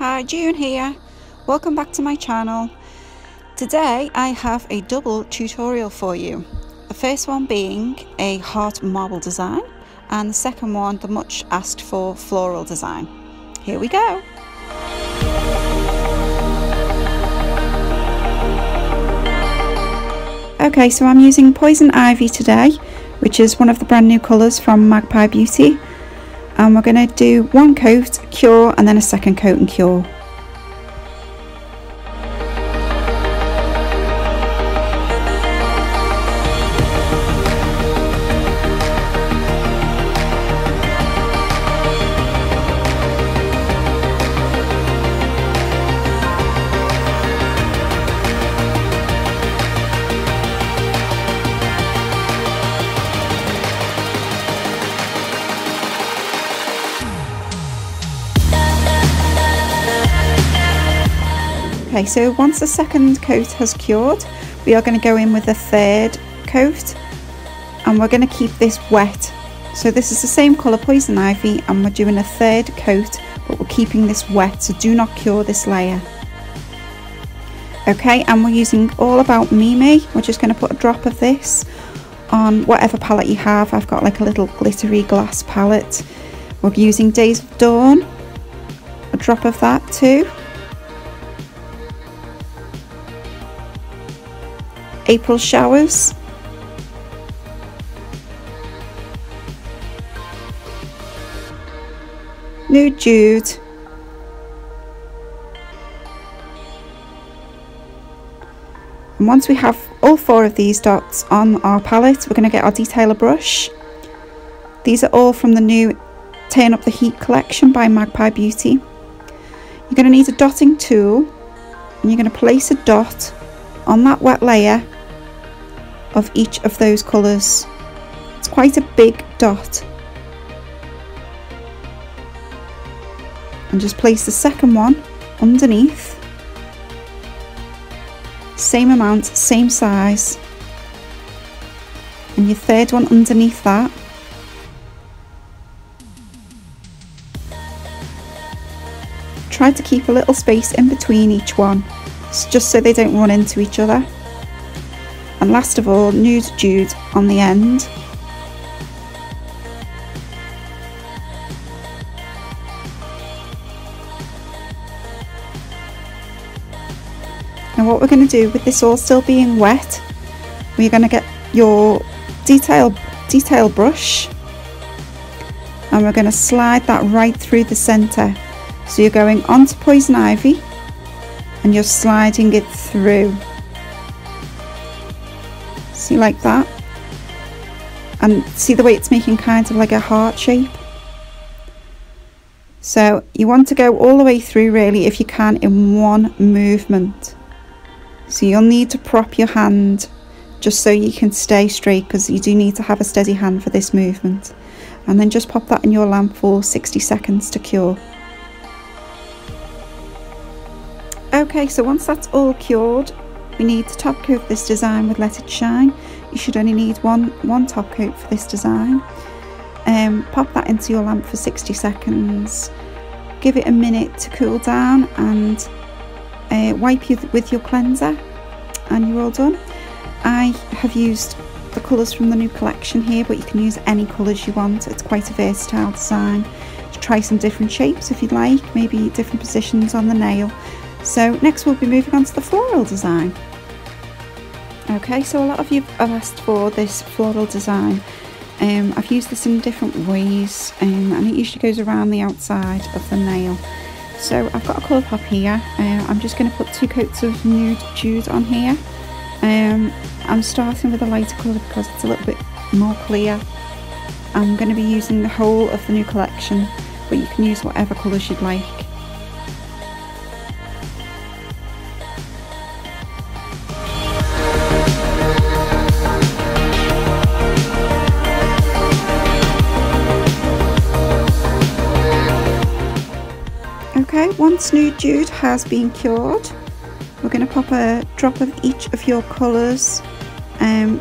Hi, June here. Welcome back to my channel. Today I have a double tutorial for you. The first one being a heart marble design and the second one the much asked for floral design. Here we go. Okay, so I'm using Poison Ivy today, which is one of the brand new colours from Magpie Beauty. And we're going to do one coat, cure, and then a second coat and cure. Okay, so once the second coat has cured, we are going to go in with the third coat and we're going to keep this wet. So this is the same colour, Poison Ivy, and we're doing a third coat, but we're keeping this wet, so do not cure this layer. Okay, and we're using All About Mimi. We're just going to put a drop of this on whatever palette you have. I've got like a little glittery glass palette. We're using Days of Dawn, a drop of that too. April Showers, Nude Jude, and once we have all four of these dots on our palette, we're going to get our detailer brush. These are all from the new Turn Up the Heat collection by Magpie Beauty. You're going to need a dotting tool and you're going to place a dot on that wet layer of each of those colours. It's quite a big dot. And just place the second one underneath. Same amount, same size. And your third one underneath that. Try to keep a little space in between each one, just so they don't run into each other. And last of all, Nude Jude on the end. Now what we're going to do with this all still being wet, we're going to get your detail brush and we're going to slide that right through the centre. So you're going onto Poison Ivy and you're sliding it through. See, like that, and see the way it's making kind of like a heart shape. So you want to go all the way through really, if you can, in one movement. So you'll need to prop your hand just so you can stay straight, because you do need to have a steady hand for this movement. And then just pop that in your lamp for 60 seconds to cure. Okay, so once that's all cured, we need to top coat this design with Let It Shine. You should only need one top coat for this design. Pop that into your lamp for 60 seconds. Give it a minute to cool down and wipe with your cleanser, and you're all done. I have used the colours from the new collection here, but you can use any colours you want. It's quite a versatile design. Try some different shapes if you'd like, maybe different positions on the nail. So next we'll be moving on to the floral design. Okay, so a lot of you have asked for this floral design. I've used this in different ways and it usually goes around the outside of the nail. So I've got a colour pop here. I'm just going to put 2 coats of Nude Jude on here. I'm starting with a lighter colour because it's a little bit more clear. I'm going to be using the whole of the new collection, but you can use whatever colours you'd like. Okay, once Nude Jude has been cured, we're going to pop a drop of each of your colours.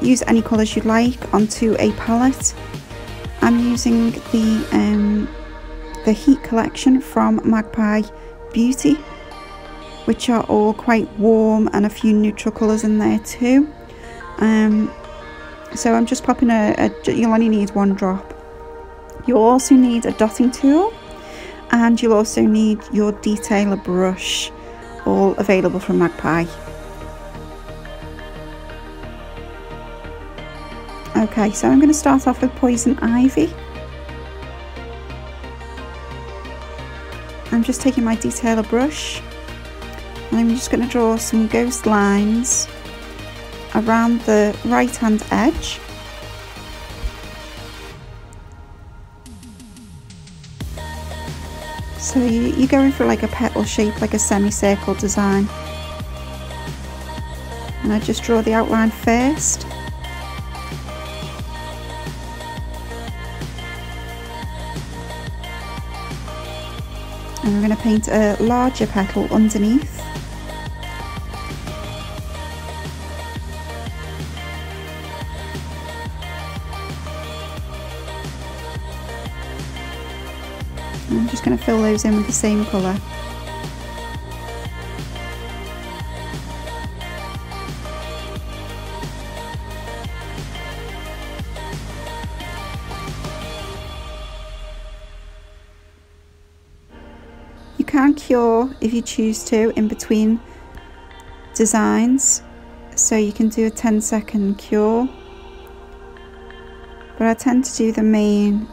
Use any colours you'd like onto a palette. I'm using the Heat collection from Magpie Beauty, which are all quite warm, and a few neutral colours in there too. So I'm just popping you'll only need one drop. You'll also need a dotting tool, and you'll also need your detailer brush, all available from Magpie. Okay, so I'm going to start off with Poison Ivy. I'm just taking my detailer brush, and I'm just going to draw some ghost lines around the right hand edge. So you're going for like a petal shape, like a semicircle design. And I just draw the outline first. And we're going to paint a larger petal underneath. And I'm just going to fill those in with the same colour. You can cure if you choose to in between designs, so you can do a 10-second cure, but I tend to do the main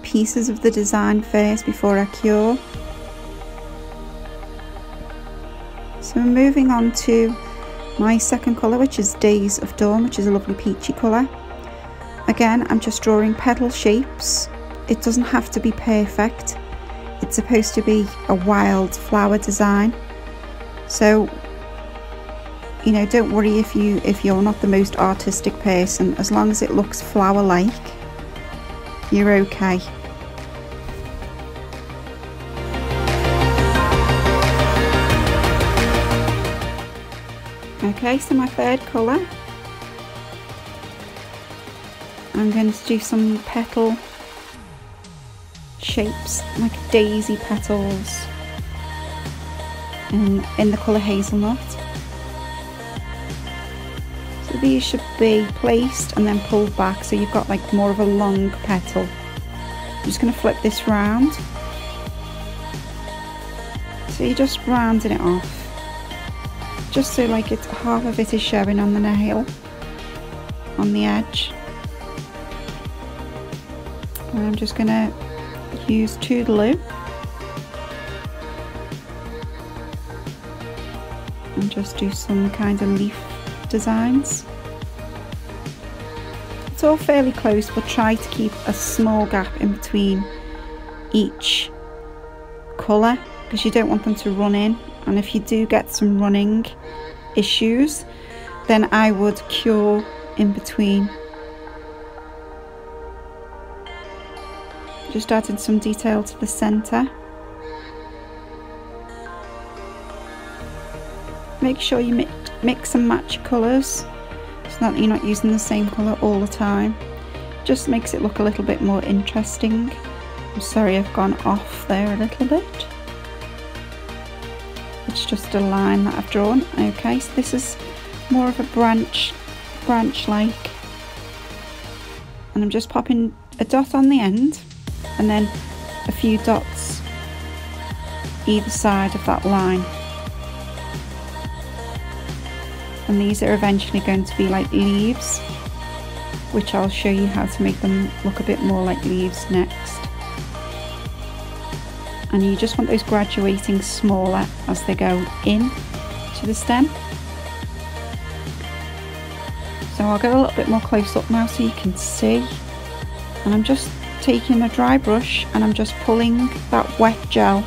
pieces of the design first before I cure. So I'm moving on to my second colour, which is Days of Dawn, which is a lovely peachy colour. Again, I'm just drawing petal shapes. It doesn't have to be perfect. It's supposed to be a wild flower design, so you know, don't worry if you're not the most artistic person. As long as it looks flower-like, you're okay. Okay, so my third colour, I'm going to do some petal shapes, like daisy petals, in the colour Hazelnut. So these should be placed and then pulled back, so you've got like more of a long petal. I'm just going to flip this round, so you're just rounding it off, just so like it's half of it is showing on the nail, on the edge. And I'm just going to use Toodaloo and just do some kind of leaf designs. It's all fairly close, but try to keep a small gap in between each colour, because you don't want them to run in, and if you do get some running issues, then I would cure in between. Just adding some detail to the centre. Make sure you mix and match colours, so that you're not using the same colour all the time. Just makes it look a little bit more interesting. I'm sorry I've gone off there a little bit. It's just a line that I've drawn. Okay, so this is more of a branch-like. And I'm just popping a dot on the end, and then a few dots either side of that line. And these are eventually going to be like leaves, which I'll show you how to make them look a bit more like leaves next. And you just want those graduating smaller as they go in to the stem. So I'll get a little bit more close up now so you can see. And I'm just taking a dry brush and I'm just pulling that wet gel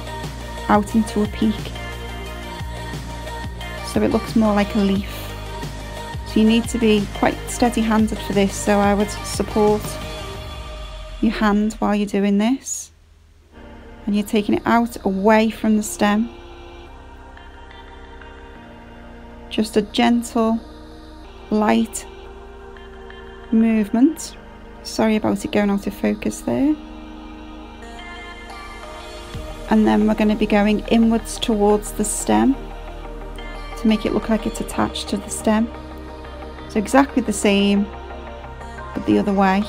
out into a peak, so it looks more like a leaf. So you need to be quite steady-handed for this, so I would support your hand while you're doing this, and you're taking it out away from the stem. Just a gentle, light movement. Sorry about it going out of focus there. and then we're going to be going inwards towards the stem to make it look like it's attached to the stem. So exactly the same but the other way.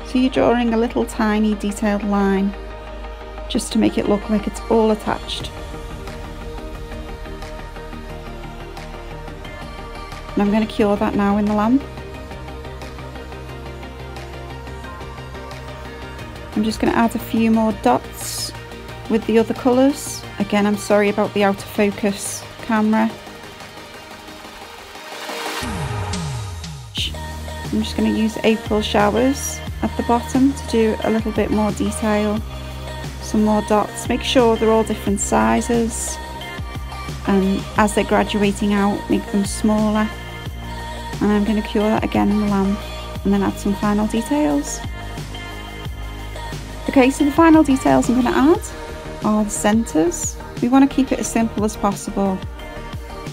So you're drawing a little tiny detailed line just to make it look like it's all attached. And I'm going to cure that now in the lamp. I'm just going to add a few more dots with the other colours. Again, I'm sorry about the out of focus camera. I'm just going to use April showers at the bottom to do a little bit more detail. Some more dots. Make sure they're all different sizes, and as they're graduating out, make them smaller. And I'm going to cure that again in the lamp and then add some final details. Okay, so the final details I'm going to add are the centres. We want to keep it as simple as possible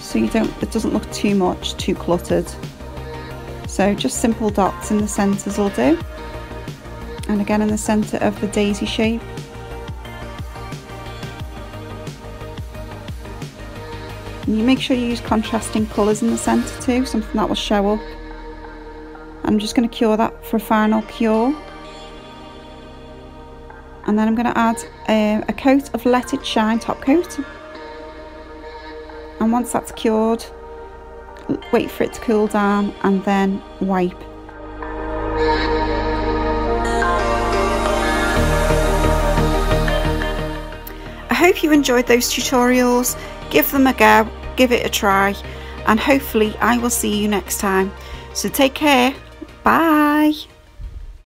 so it doesn't look too much, too cluttered. So just simple dots in the centres will do. And again in the centre of the daisy shape. And you make sure you use contrasting colours in the centre too, something that will show up. I'm just going to cure that for a final cure. And then I'm going to add a coat of Let It Shine top coat. And once that's cured, wait for it to cool down and then wipe. I hope you enjoyed those tutorials. Give them a go, give it a try, and hopefully I will see you next time. So take care, bye.